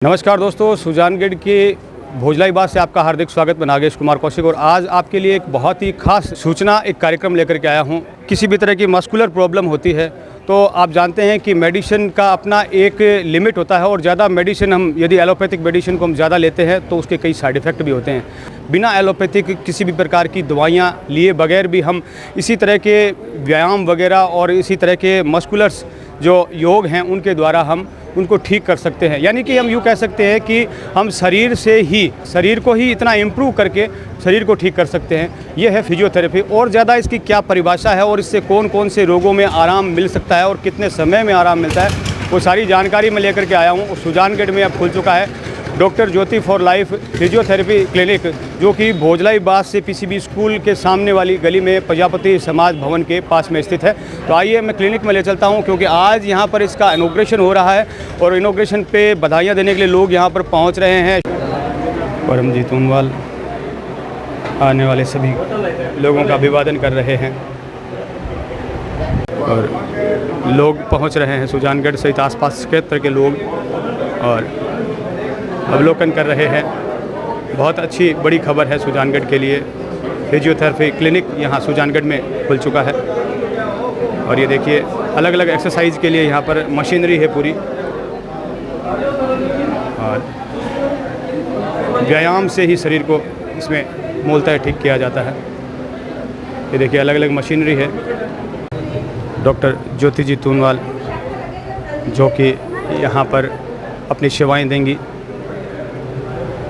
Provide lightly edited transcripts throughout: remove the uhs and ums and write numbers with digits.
नमस्कार दोस्तों, सुजानगढ़ के भोजलाई बात से आपका हार्दिक स्वागत। मैं नागेश कुमार कौशिक और आज आपके लिए एक बहुत ही खास सूचना, एक कार्यक्रम लेकर के आया हूं। किसी भी तरह की मस्कुलर प्रॉब्लम होती है तो आप जानते हैं कि मेडिसिन का अपना एक लिमिट होता है और ज़्यादा मेडिसिन हम यदि एलोपैथिक मेडिसिन को हम ज़्यादा लेते हैं तो उसके कई साइड इफ़ेक्ट भी होते हैं। बिना एलोपैथिक किसी भी प्रकार की दवाइयाँ लिए बगैर भी हम इसी तरह के व्यायाम वगैरह और इसी तरह के मस्कुलर्स जो योग हैं उनके द्वारा हम उनको ठीक कर सकते हैं। यानी कि हम यूँ कह सकते हैं कि हम शरीर को ही इतना इम्प्रूव करके शरीर को ठीक कर सकते हैं। ये है फिजियोथेरेपी। और ज़्यादा इसकी क्या परिभाषा है और इससे कौन कौन से रोगों में आराम मिल सकता है और कितने समय में आराम मिलता है, वो सारी जानकारी मैं लेकर के आया हूँ। सुजानगढ़ में अब खुल चुका है doctor Jyoti for life physiotherapy clinic, जो कि भोजलाई बास से पीसीबी स्कूल के सामने वाली गली में प्रजापति समाज भवन के पास में स्थित है। तो आइए मैं क्लिनिक में ले चलता हूं, क्योंकि आज यहां पर इसका इनॉग्रेशन हो रहा है और इनॉग्रेशन पे बधाइयां देने के लिए लोग यहां पर पहुंच रहे हैं। परमजीत ऊनवाल आने वाले सभी लोगों का अभिवादन कर रहे हैं और लोग पहुँच रहे हैं। सुजानगढ़ सहित आसपास क्षेत्र के लोग और अवलोकन कर रहे हैं। बहुत अच्छी बड़ी खबर है सुजानगढ़ के लिए। फिजियोथेरेपी क्लिनिक यहाँ सुजानगढ़ में खुल चुका है और ये देखिए अलग अलग एक्सरसाइज के लिए यहाँ पर मशीनरी है पूरी और व्यायाम से ही शरीर को इसमें मूलतः ठीक किया जाता है। ये देखिए अलग अलग मशीनरी है। डॉक्टर ज्योति जी तूनवाल जो कि यहाँ पर अपनी सेवाएं देंगी,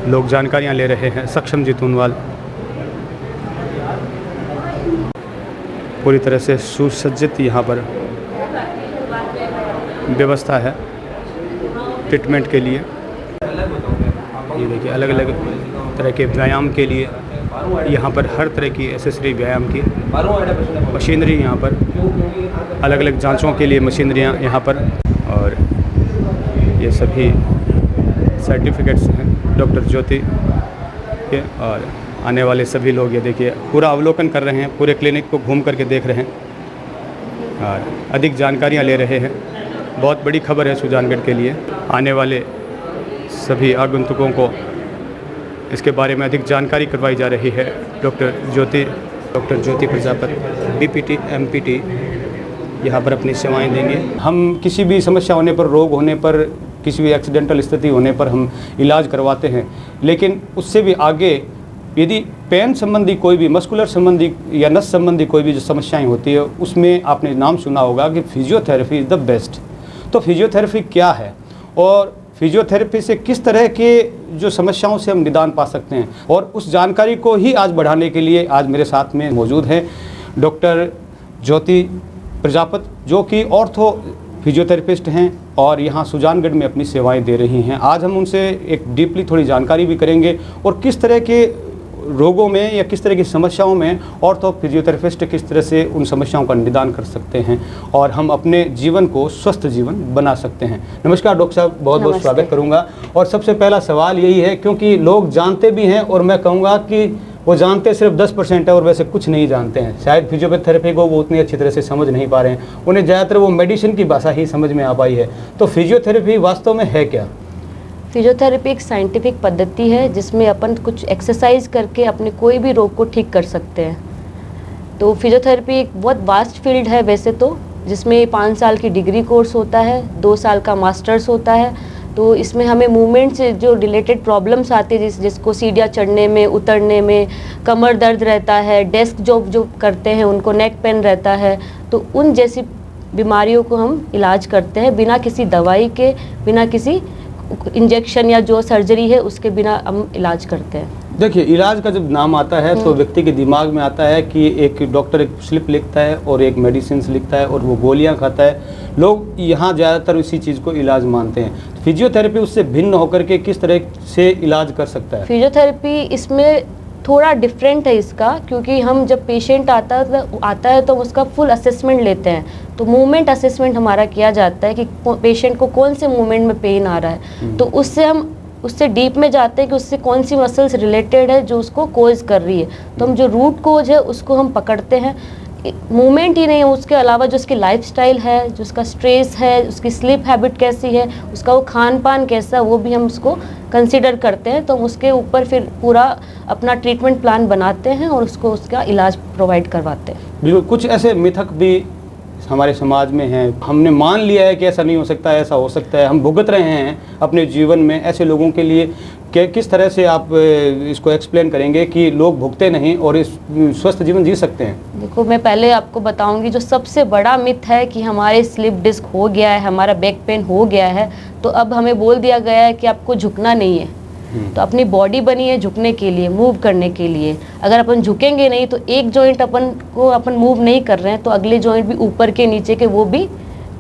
लोग जानकारियां ले रहे हैं। सक्षम जी तूनवाल पूरी तरह से सुसज्जित यहाँ पर व्यवस्था है ट्रीटमेंट के लिए। ये देखिए अलग अलग तरह के व्यायाम के लिए यहाँ पर हर तरह की एसेसरी व्यायाम की मशीनरी, यहाँ पर अलग अलग जांचों के लिए मशीनरियाँ यहाँ पर, और ये सभी सर्टिफिकेट्स हैं डॉक्टर ज्योति के। और आने वाले सभी लोग ये देखिए पूरा अवलोकन कर रहे हैं, पूरे क्लिनिक को घूम करके देख रहे हैं और अधिक जानकारियाँ ले रहे हैं। बहुत बड़ी खबर है सुजानगढ़ के लिए। आने वाले सभी आगंतुकों को इसके बारे में अधिक जानकारी करवाई जा रही है। डॉक्टर ज्योति प्रजापति बीपीटी एमपीटी यहाँ पर अपनी सेवाएं देंगे। हम किसी भी समस्या होने पर, रोग होने पर, किसी भी एक्सीडेंटल स्थिति होने पर हम इलाज करवाते हैं, लेकिन उससे भी आगे यदि पेन संबंधी कोई भी, मस्कुलर संबंधी या नस संबंधी कोई भी जो समस्याएं होती है, उसमें आपने नाम सुना होगा कि फिजियोथेरेपी इज़ द बेस्ट। तो फिजियोथेरेपी क्या है और फिजियोथेरेपी से किस तरह के जो समस्याओं से हम निदान पा सकते हैं, और उस जानकारी को ही आज बढ़ाने के लिए आज मेरे साथ में मौजूद हैं डॉक्टर ज्योति प्रजापति, जो कि ऑर्थो फिजियोथेरेपिस्ट हैं और यहाँ सुजानगढ़ में अपनी सेवाएं दे रही हैं। आज हम उनसे एक डीपली थोड़ी जानकारी भी करेंगे और किस तरह के रोगों में या किस तरह की समस्याओं में ऑर्थो फिजियोथेरेपिस्ट किस तरह से उन समस्याओं का निदान कर सकते हैं और हम अपने जीवन को स्वस्थ जीवन बना सकते हैं। नमस्कार डॉक्टर साहब, बहुत बहुत स्वागत करूँगा। और सबसे पहला सवाल यही है, क्योंकि लोग जानते भी हैं और मैं कहूँगा कि वो जानते सिर्फ 10% है और वैसे कुछ नहीं जानते हैं। शायद फिजियोथेरेपी को वो उतनी अच्छी तरह से समझ नहीं पा रहे हैं, उन्हें ज़्यादातर वो मेडिसिन की भाषा ही समझ में आ पाई है। तो फिजियोथेरेपी वास्तव में है क्या? फिजियोथेरेपी एक साइंटिफिक पद्धति है जिसमें अपन कुछ एक्सरसाइज करके अपने कोई भी रोग को ठीक कर सकते हैं। तो फिजियोथेरेपी एक बहुत वास्ट फील्ड है वैसे तो, जिसमें 5 साल की डिग्री कोर्स होता है, 2 साल का मास्टर्स होता है। तो इसमें हमें मूवमेंट से जो रिलेटेड प्रॉब्लम्स आती है, जिसको सीढ़ियाँ चढ़ने में, उतरने में, कमर दर्द रहता है, डेस्क जॉब जो करते हैं उनको नेक पेन रहता है, तो उन जैसी बीमारियों को हम इलाज करते हैं बिना किसी दवाई के, बिना किसी इंजेक्शन या जो सर्जरी है उसके बिना हम इलाज करते हैं। देखिए, इलाज का जब नाम आता है तो व्यक्ति के दिमाग में आता है कि एक डॉक्टर एक स्लिप लिखता है और एक मेडिसिन लिखता है और वो गोलियां खाता है। लोग यहाँ ज़्यादातर इसी चीज़ को इलाज मानते हैं। फिजियोथेरेपी उससे भिन्न होकर के किस तरह से इलाज कर सकता है? फिजियोथेरेपी इसमें थोड़ा डिफरेंट है इसका, क्योंकि हम जब पेशेंट आता है तो उसका फुल असेसमेंट लेते हैं। तो मूवमेंट असेसमेंट हमारा किया जाता है कि पेशेंट को कौन से मूवमेंट में पेन आ रहा है, तो उससे डीप में जाते हैं कि उससे कौन सी मसल्स रिलेटेड है जो उसको कोज कर रही है। तो हम जो रूट कोज है उसको हम पकड़ते हैं। मूवमेंट ही नहीं है, उसके अलावा जो उसकी लाइफस्टाइल है, जो उसका स्ट्रेस है, उसकी स्लीप हैबिट कैसी है, उसका वो खान पान कैसा है, वो भी हम उसको कंसिडर करते हैं। तो हम उसके ऊपर फिर पूरा अपना ट्रीटमेंट प्लान बनाते हैं और उसको उसका इलाज प्रोवाइड करवाते हैं। बिल्कुल, कुछ ऐसे मिथक भी हमारे समाज में हैं, हमने मान लिया है कि ऐसा नहीं हो सकता, ऐसा हो सकता है, हम भुगत रहे हैं अपने जीवन में। ऐसे लोगों के लिए किस तरह से आप इसको एक्सप्लेन करेंगे कि लोग भुगते नहीं और इस स्वस्थ जीवन जी सकते हैं? देखो, मैं पहले आपको बताऊंगी, जो सबसे बड़ा मिथ है कि हमारे स्लिप डिस्क हो गया है, हमारा बैक पेन हो गया है, तो अब हमें बोल दिया गया है कि आपको झुकना नहीं है। तो अपनी बॉडी बनी है झुकने के लिए, मूव करने के लिए। अगर अपन झुकेंगे नहीं तो एक जॉइंट अपन मूव नहीं कर रहे हैं, तो अगले जॉइंट भी ऊपर के नीचे के वो भी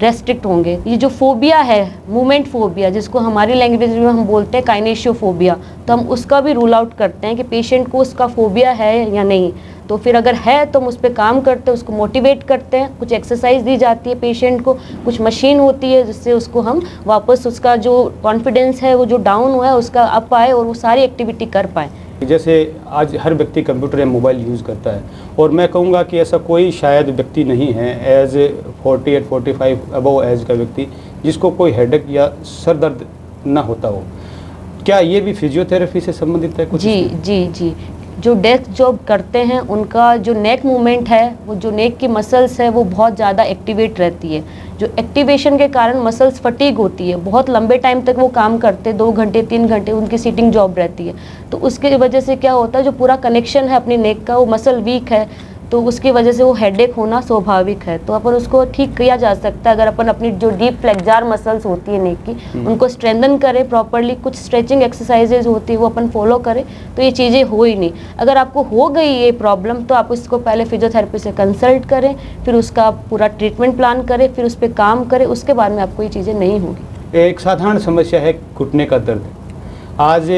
रेस्ट्रिक्ट होंगे। ये जो फोबिया है, मूवमेंट फोबिया, जिसको हमारी लैंग्वेज में हम बोलते हैं काइनेशियोफोबिया, तो हम उसका भी रूल आउट करते हैं कि पेशेंट को उसका फोबिया है या नहीं। तो फिर अगर है तो हम उस पर काम करते हैं, उसको मोटिवेट करते हैं, कुछ एक्सरसाइज दी जाती है पेशेंट को, कुछ मशीन होती है जिससे उसको हम वापस उसका जो कॉन्फिडेंस है वो जो डाउन हुआ है उसका अप आए और वो सारी एक्टिविटी कर पाए। जैसे आज हर व्यक्ति कंप्यूटर या मोबाइल यूज़ करता है, और मैं कहूँगा कि ऐसा कोई शायद व्यक्ति नहीं है एज 40 और 45 अबव एज का व्यक्ति जिसको कोई हेडेक या सर दर्द ना होता हो। क्या ये भी फिजियोथेरेपी से संबंधित है कुछ? जी। जो डेस्क जॉब करते हैं उनका जो नेक मूवमेंट है, वो जो नेक की मसल्स है वो बहुत ज़्यादा एक्टिवेट रहती है। जो एक्टिवेशन के कारण मसल्स फटीग होती है, बहुत लंबे टाइम तक वो काम करते, 2 घंटे 3 घंटे उनकी सीटिंग जॉब रहती है। तो उसके वजह से क्या होता है, जो पूरा कनेक्शन है अपनी नेक का, वो मसल वीक है, तो उसकी वजह से वो हेडेक होना स्वाभाविक है। तो अपन उसको ठीक किया जा सकता है अगर अपन अपनी जो डीप फ्लेक्जार मसल्स होती है नेक की, उनको स्ट्रेंथन करें प्रॉपरली, कुछ स्ट्रेचिंग एक्सरसाइजेज होती है वो अपन फॉलो करें, तो ये चीज़ें हो ही नहीं। अगर आपको हो गई ये प्रॉब्लम तो आप इसको पहले फिजियोथेरेपी से कंसल्ट करें, फिर उसका पूरा ट्रीटमेंट प्लान करें, फिर उस पर काम करें, उसके बाद में आपको ये चीज़ें नहीं होगी। एक साधारण समस्या है घुटने का दर्द। आज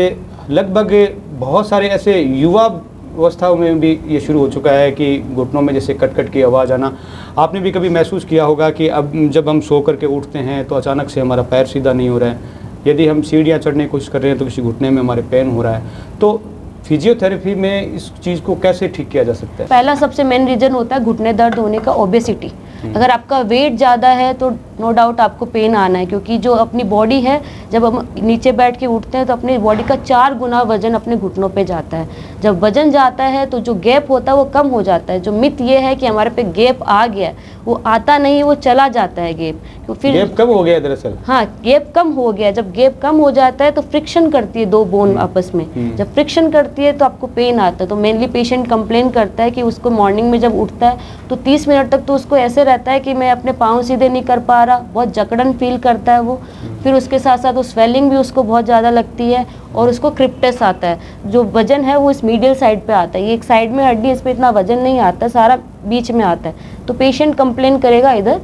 लगभग बहुत सारे ऐसे युवा अवस्थाओं में भी ये शुरू हो चुका है कि घुटनों में जैसे कट कट की आवाज़ आना। आपने भी कभी महसूस किया होगा कि अब जब हम सो करके उठते हैं तो अचानक से हमारा पैर सीधा नहीं हो रहा है, यदि हम सीढ़ियाँ चढ़ने की कोशिश कर रहे हैं तो किसी घुटने में हमारे पेन हो रहा है। तो फिजियोथेरेपी में इस चीज़ को कैसे ठीक किया जा सकता है? पहला सबसे मेन रीज़न होता है घुटने दर्द होने का ओबेसिटी। अगर आपका वेट ज़्यादा है तो नो डाउट आपको पेन आना है, क्योंकि जो अपनी बॉडी है, जब हम नीचे बैठ के उठते हैं तो अपनी बॉडी का 4 गुना वजन अपने घुटनों पे जाता है। जब वजन जाता है तो जो गैप होता है वो कम हो जाता है। जो मिथ ये है कि हमारे पे गैप आ गया, वो आता नहीं, वो चला जाता है गैप। तो फिर गैप कब हो गया दरअसल? हाँ, गैप कम हो गया। जब गैप कम हो जाता है तो फ्रिक्शन करती है 2 बोन आपस में। जब फ्रिक्शन करती है तो आपको पेन आता है। तो मेनली पेशेंट कंप्लेन करता है कि उसको मॉर्निंग में जब उठता है तो 30 मिनट तक तो उसको ऐसे रहता है कि मैं अपने पाँव सीधे नहीं कर पा रहा, बहुत जकड़न फील करता है वो। फिर उसके साथ साथ वो स्वेलिंग भी उसको बहुत ज़्यादा लगती है और उसको क्रिप्टस आता है। जो वजन है वो इस मीडियल साइड पे आता है, ये एक साइड में हड्डी, इस पर इतना वजन नहीं आता, सारा बीच में आता है। तो पेशेंट कंप्लेन करेगा इधर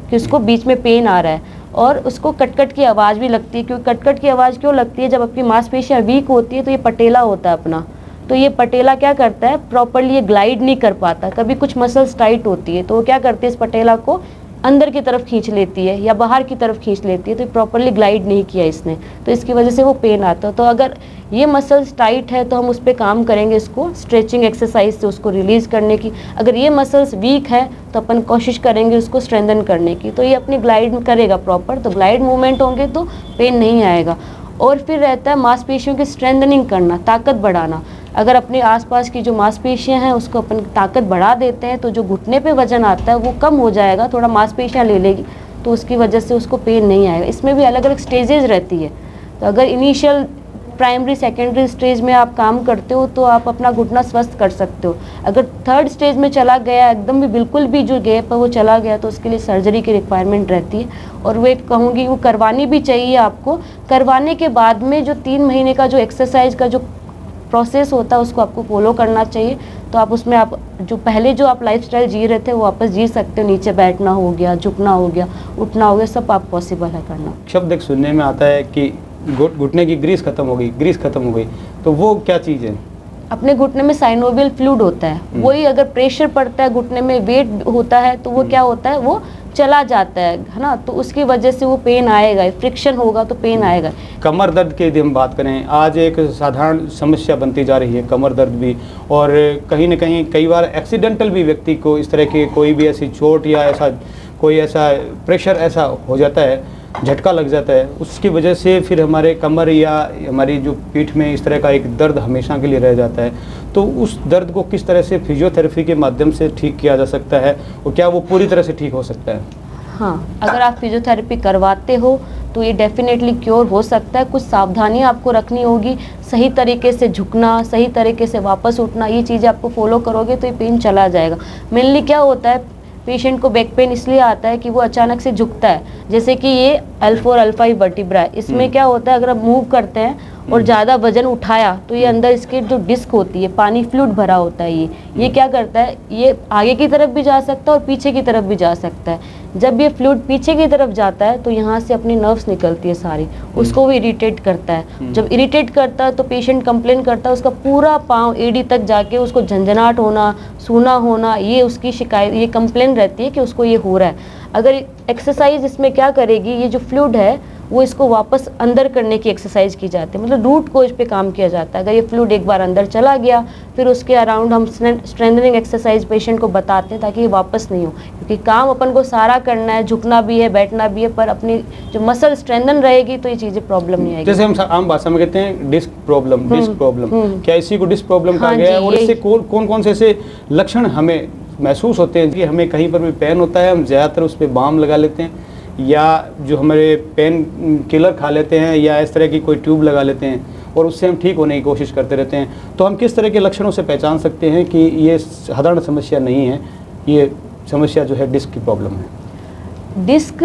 कि उसको बीच में पेन आ रहा है, और उसको कटकट की आवाज़ भी लगती है। क्योंकि कटकट की आवाज़ क्यों लगती है? जब आपकी मांसपेशियाँ वीक होती है तो ये पटेला होता है अपना, तो ये पटेला क्या करता है, प्रॉपरली ये ग्लाइड नहीं कर पाता। कभी कुछ मसल्स टाइट होती है तो वो क्या करती है, इस पटेला को अंदर की तरफ खींच लेती है या बाहर की तरफ खींच लेती है, तो प्रॉपरली ग्लाइड नहीं किया इसने, तो इसकी वजह से वो पेन आता है। तो अगर ये मसल्स टाइट है तो हम उस पर काम करेंगे, इसको स्ट्रेचिंग एक्सरसाइज से उसको रिलीज़ करने की। अगर ये मसल्स वीक है तो अपन कोशिश करेंगे उसको स्ट्रेंथन करने की, तो ये अपनी ग्लाइड करेगा प्रॉपर, तो ग्लाइड मूवमेंट होंगे तो पेन नहीं आएगा। और फिर रहता है मांसपेशियों की स्ट्रेंथनिंग करना, ताकत बढ़ाना। अगर अपने आसपास की जो मांसपेशियां हैं उसको अपन ताकत बढ़ा देते हैं तो जो घुटने पे वजन आता है वो कम हो जाएगा, थोड़ा मांसपेशियां ले लेगी, तो उसकी वजह से उसको पेन नहीं आएगा। इसमें भी अलग अलग स्टेजेस रहती है। तो अगर इनिशियल, प्राइमरी, सेकेंडरी स्टेज में आप काम करते हो तो आप अपना घुटना स्वस्थ कर सकते हो। अगर 3rd स्टेज में चला गया, एकदम भी बिल्कुल भी जो गैप है वो चला गया, तो उसके लिए सर्जरी की रिक्वायरमेंट रहती है, और वो एक कहूँगी वो करवानी भी चाहिए आपको। करवाने के बाद में जो 3 महीने का जो एक्सरसाइज का जो प्रोसेस होता है उसको आपको फॉलो करना चाहिए। तो आप उसमें आप जो पहले जो आप लाइफस्टाइल जी रहे थे वो वापस जी सकते हो। नीचे बैठना हो गया, झुकना हो गया, उठना हो गया, सब आप पॉसिबल है करना। शब्द एक सुनने में आता है कि घुटने की ग्रीस खत्म हो गई, ग्रीस खत्म हो गई, तो वो क्या चीज़ है? अपने घुटने में साइनोवियल फ्लूइड होता है, वही अगर प्रेशर पड़ता है घुटने में, वेट होता है तो वो क्या होता है, वो चला जाता है ना, तो उसकी वजह से वो पेन आएगा, फ्रिक्शन होगा तो पेन आएगा। कमर दर्द की यदि हम बात करें, आज एक साधारण समस्या बनती जा रही है कमर दर्द भी, और कहीं ना कहीं कई बार एक्सीडेंटल भी व्यक्ति को इस तरह की कोई भी ऐसी चोट या ऐसा कोई ऐसा प्रेशर ऐसा हो जाता है, झटका लग जाता है, उसकी वजह से फिर हमारे कमर या हमारी जो पीठ में इस तरह का एक दर्द हमेशा के लिए रह जाता है। तो उस दर्द को किस तरह से फिजियोथेरेपी के माध्यम से ठीक किया जा सकता है, और क्या वो पूरी तरह से ठीक हो सकता है? हाँ, अगर आप फिजियोथेरेपी करवाते हो तो ये डेफिनेटली क्योर हो सकता है। कुछ सावधानियाँ आपको रखनी होगी, सही तरीके से झुकना, सही तरीके से वापस उठना, ये चीज़ें आपको फॉलो करोगे तो ये पेन चला जाएगा। मेनली क्या होता है, पेशेंट को बैक पेन इसलिए आता है कि वो अचानक से झुकता है, जैसे कि ये L4 L5 वर्टिब्रा है, इसमें क्या होता है, अगर आप मूव करते हैं और ज़्यादा वजन उठाया तो ये अंदर इसके जो डिस्क होती है, पानी फ्लूइड भरा होता है, ये क्या करता है, ये आगे की तरफ भी जा सकता है और पीछे की तरफ भी जा सकता है। जब ये फ्लूइड पीछे की तरफ जाता है तो यहाँ से अपनी नर्व्स निकलती है सारी, उसको वो इरिटेट करता है। जब इरिटेट करता है तो पेशेंट कंप्लेन करता है, उसका पूरा पाँव एडी तक जाके उसको झंझनाहट होना, सूना होना, ये उसकी शिकायत, ये कंप्लेन रहती है कि उसको ये हो रहा है। अगर एक्सरसाइज इसमें क्या करेगी, ये जो फ्लूइड है वो इसको वापस अंदर करने की एक्सरसाइज की जाती है, मतलब रूट कोज पे काम किया जाता है। अगर ये फ्लूइड एक बार अंदर चला गया, फिर उसके अराउंड हम स्ट्रेंथनिंग एक्सरसाइज पेशेंट को बताते हैं ताकि ये वापस नहीं हो, क्योंकि काम अपन को सारा करना है, झुकना भी है, बैठना भी है, पर अपनी जो मसल स्ट्रेंथन रहेगी तो ये चीज़ें प्रॉब्लम नहीं आएगी। जैसे हम आम भाषा में कहते हैं डिस्क प्रॉब्लम, क्या इसी को डिस्क प्रॉब्लम कहा गया है? और इससे कौन कौन से ऐसे लक्षण हमें महसूस होते हैं कि हमें कहीं पर भी पेन होता है, हम ज़्यादातर उस पर बाम लगा लेते हैं, या जो हमारे पेन किलर खा लेते हैं, या इस तरह की कोई ट्यूब लगा लेते हैं और उससे हम ठीक होने की कोशिश करते रहते हैं, तो हम किस तरह के लक्षणों से पहचान सकते हैं कि ये साधारण समस्या नहीं है, ये समस्या जो है डिस्क की प्रॉब्लम है? डिस्क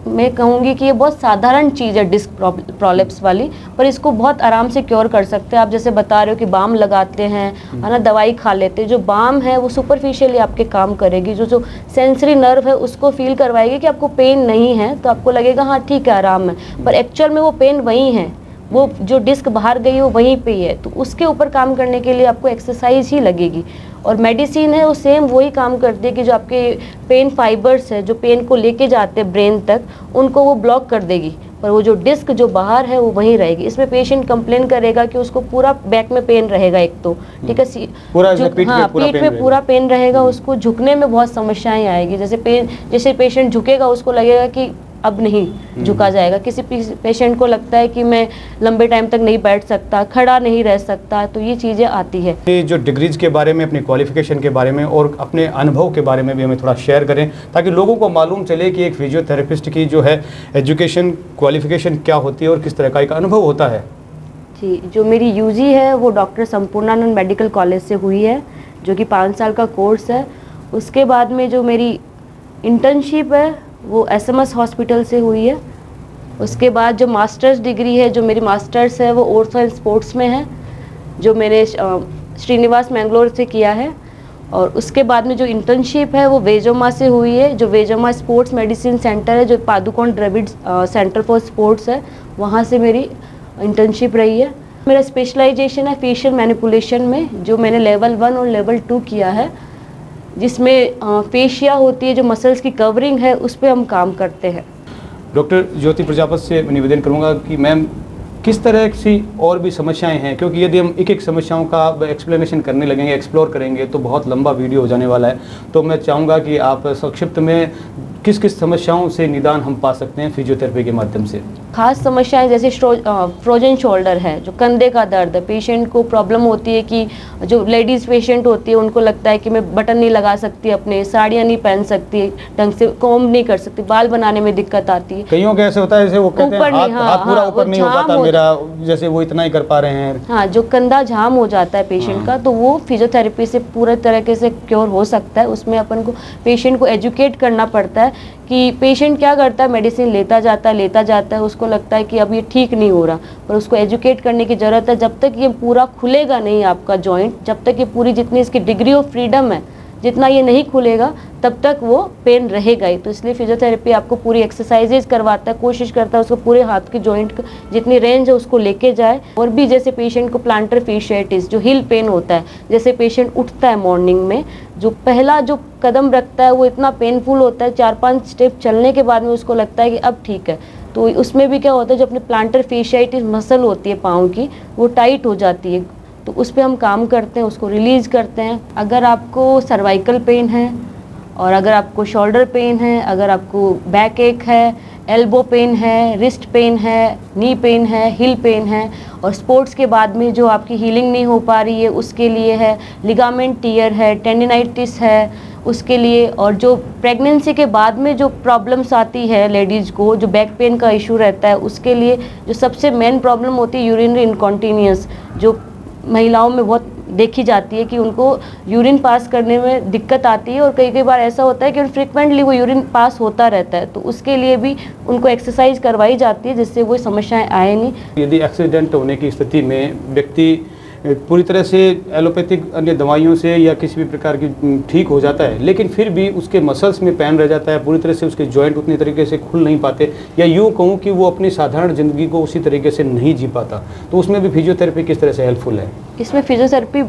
मैं कहूँगी कि ये बहुत साधारण चीज़ है डिस्क प्रोलेप्स वाली, पर इसको बहुत आराम से क्योर कर सकते हैं। आप जैसे बता रहे हो कि बाम लगाते हैं, है ना, दवाई खा लेते हैं, जो बाम है वो सुपरफिशियली आपके काम करेगी, जो सेंसरी नर्व है उसको फील करवाएगी कि आपको पेन नहीं है, तो आपको लगेगा हाँ ठीक है आराम है, पर एक्चुअल में वो पेन वहीं है, वो जो डिस्क बाहर गई है वो वहीं पे ही है। तो उसके ऊपर काम करने के लिए आपको एक्सरसाइज ही लगेगी, और मेडिसिन है वो सेम वही काम करती है कि जो आपके पेन फाइबर्स है जो पेन को लेके जाते हैं ब्रेन तक, उनको वो ब्लॉक कर देगी, पर वो जो डिस्क जो बाहर है वो वहीं रहेगी। इसमें पेशेंट कंप्लेन करेगा कि उसको पूरा बैक में पेन रहेगा, एक तो ठीक है, पीठ में पूरा पेन रहेगा, उसको झुकने में बहुत समस्याएं आएगी। जैसे पेशेंट झुकेगा उसको लगेगा कि अब नहीं झुका जाएगा। किसी पेशेंट को लगता है कि मैं लंबे टाइम तक नहीं बैठ सकता, खड़ा नहीं रह सकता, तो ये चीज़ें आती है। ये जो डिग्रीज के बारे में, अपनी क्वालिफिकेशन के बारे में और अपने अनुभव के बारे में भी हमें थोड़ा शेयर करें, ताकि लोगों को मालूम चले कि एक फिजियोथेरेपिस्ट की जो है एजुकेशन क्वालिफिकेशन क्या होती है और किस तरह का एक अनुभव होता है। जी, जो मेरी यूजी है वो डॉक्टर संपूर्णानंद मेडिकल कॉलेज से हुई है, जो कि 5 साल का कोर्स है। उसके बाद में जो मेरी इंटर्नशिप है वो SMS हॉस्पिटल से हुई है। उसके बाद जो मास्टर्स डिग्री है, जो मेरी मास्टर्स है वो ऑर्थो एंड स्पोर्ट्स में है, जो मैंने श्रीनिवास मैंगलोर से किया है। और उसके बाद में जो इंटर्नशिप है वो वेजोमा से हुई है, जो वेजोमा स्पोर्ट्स मेडिसिन सेंटर है, जो Padukone Dravid centre for sports है, वहाँ से मेरी इंटर्नशिप रही है। मेरा स्पेशलाइजेशन है फेशियल मैनिपुलेशन में, जो मैंने लेवल 1 और लेवल 2 किया है, जिसमें फेशिया होती है, जो मसल्स की कवरिंग है, उस पर हम काम करते हैं। डॉक्टर ज्योति प्रजापति से निवेदन करूंगा कि मैम किस तरह की और भी समस्याएं हैं, क्योंकि यदि हम एक एक समस्याओं का एक्सप्लेनेशन करने लगेंगे, एक्सप्लोर करेंगे, तो बहुत लंबा वीडियो हो जाने वाला है। तो मैं चाहूँगा कि आप संक्षिप्त में किस किस समस्याओं से निदान हम पा सकते हैं फिजियोथेरेपी के माध्यम से? खास समस्याएं जैसे फ्रोजन शोल्डर है, जो कंधे का दर्द है, पेशेंट को प्रॉब्लम होती है कि जो लेडीज़ पेशेंट होती है उनको लगता है कि मैं बटन नहीं लगा सकती, अपने साड़ियाँ नहीं पहन सकती, ढंग से कॉम्ब नहीं कर सकती, बाल बनाने में दिक्कत आती है। कईयों के ऐसे होता है जैसे वो कहते हैं हाथ पूरा ऊपर नहीं हो पाता मेरा, जैसे वो इतना ही कर पा रहे हैं। हाँ, जो कंधा जाम हो जाता है पेशेंट का, तो वो फिजियोथेरेपी से पूरे तरीके से क्योर हो सकता है। उसमें अपन को पेशेंट को एजुकेट करना पड़ता है कि पेशेंट क्या करता है, मेडिसिन लेता जाता है, उसको लगता है कि अब ये ठीक नहीं हो रहा, पर उसको एजुकेट करने की ज़रूरत है। जब तक ये पूरा खुलेगा नहीं आपका जॉइंट, जब तक ये पूरी जितनी इसकी डिग्री ऑफ फ्रीडम है, जितना ये नहीं खुलेगा तब तक वो पेन रहेगा ही। तो इसलिए फिजियोथेरेपी आपको पूरी एक्सरसाइजेज करवाता है, कोशिश करता है उसको पूरे हाथ के जॉइंट जितनी रेंज है उसको लेके जाए। और भी जैसे पेशेंट को प्लांटर फेशियाइटिस जो हिल पेन होता है, जैसे पेशेंट उठता है मॉर्निंग में, जो पहला जो कदम रखता है वो इतना पेनफुल होता है, 4-5 स्टेप चलने के बाद में उसको लगता है कि अब ठीक है। तो उसमें भी क्या होता है, जो अपने प्लांटर फेशियाइटिस मसल होती है पाँव की, वो टाइट हो जाती है। तो उस पर हम काम करते हैं, उसको रिलीज़ करते हैं। अगर आपको सर्वाइकल पेन है, और अगर आपको शोल्डर पेन है, अगर आपको बैक एक है, एल्बो पेन है, रिस्ट पेन है, नी पेन है, हिल पेन है, और स्पोर्ट्स के बाद में जो आपकी हीलिंग नहीं हो पा रही है उसके लिए है, लिगामेंट टियर है, टेंडिनाइटिस है उसके लिए, और जो प्रेगनेंसी के बाद में जो प्रॉब्लम्स आती है लेडीज़ को, जो बैक पेन का इशू रहता है, उसके लिए जो सबसे मेन प्रॉब्लम होती है यूरिनरी इनकॉन्टीनियंस, जो महिलाओं में बहुत देखी जाती है कि उनको यूरिन पास करने में दिक्कत आती है, और कई बार ऐसा होता है कि फ्रिक्वेंटली वो यूरिन पास होता रहता है। तो उसके लिए भी उनको एक्सरसाइज करवाई जाती है जिससे वो समस्याएं आए नहीं। यदि एक्सीडेंट होने की स्थिति में व्यक्ति पूरी तरह से एलोपैथिक अन्य दवाइयों से या किसी भी प्रकार की ठीक हो जाता है, लेकिन फिर भी उसके मसल्स में पेन रह जाता है, पूरी तरह से उसके जॉइंट उतनी तरीके से खुल नहीं पाते, या यूँ कहूँ कि वो अपनी साधारण ज़िंदगी को उसी तरीके से नहीं जी पाता, तो उसमें भी फिजियोथेरेपी किस तरह से हेल्पफुल है? इसमें फिजियोथेरेपी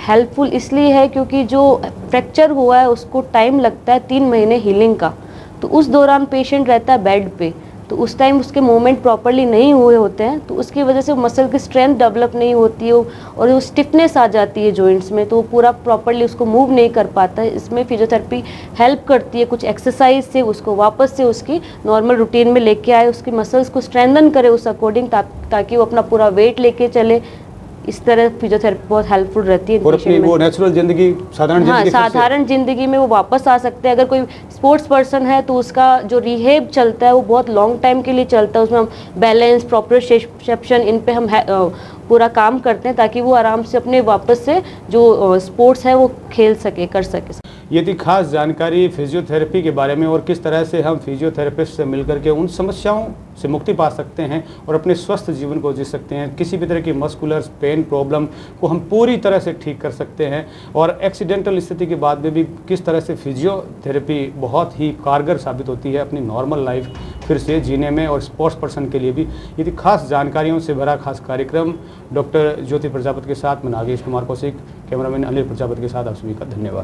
हेल्पफुल इसलिए है क्योंकि जो फ्रैक्चर हुआ है उसको टाइम लगता है 3 महीने हीलिंग का। तो उस दौरान पेशेंट रहता है बेड पे, तो उस टाइम उसके मूवमेंट प्रॉपरली नहीं हुए होते हैं, तो उसकी वजह से मसल की स्ट्रेंथ डेवलप नहीं होती है और वो स्टिफनेस आ जाती है जॉइंट्स में, तो वो पूरा प्रॉपरली उसको मूव नहीं कर पाता है। इसमें फिजियोथेरेपी हेल्प करती है कुछ एक्सरसाइज से उसको वापस से उसकी नॉर्मल रूटीन में लेके आए, उसकी मसल्स को स्ट्रेंथन करे उस अकॉर्डिंग, ताकि वो अपना पूरा वेट लेके चले। इस तरह फिजियोथेरेपी बहुत हेल्पफुल रहती है। और अपनी वो नेचुरल जिंदगी, साधारण जिंदगी में वो वापस आ सकते हैं। अगर कोई स्पोर्ट्स पर्सन है तो उसका जो रिहेब चलता है वो बहुत लॉन्ग टाइम के लिए चलता है, उसमें हम बैलेंस, प्रोप्रियोसेप्शन, इन पे हम पूरा काम करते हैं ताकि वो आराम से अपने वापस से जो स्पोर्ट्स है वो खेल सके, कर सके। यदि खास जानकारी फिजियोथेरेपी के बारे में और किस तरह से हम फिजियोथेरेपिस्ट से मिलकर के उन समस्याओं से मुक्ति पा सकते हैं और अपने स्वस्थ जीवन को जी सकते हैं, किसी भी तरह की मस्कुलर पेन प्रॉब्लम को हम पूरी तरह से ठीक कर सकते हैं, और एक्सीडेंटल स्थिति के बाद में भी किस तरह से फिजियोथेरेपी बहुत ही कारगर साबित होती है अपनी नॉर्मल लाइफ फिर से जीने में, और स्पोर्ट्स पर्सन के लिए भी। यदि खास जानकारियों से भरा खास कार्यक्रम डॉक्टर ज्योति प्रजापति के साथ मैं नागेश कुमार कौशिक, कैमरामैन अनिल प्रजापति के साथ आप सभी का धन्यवाद।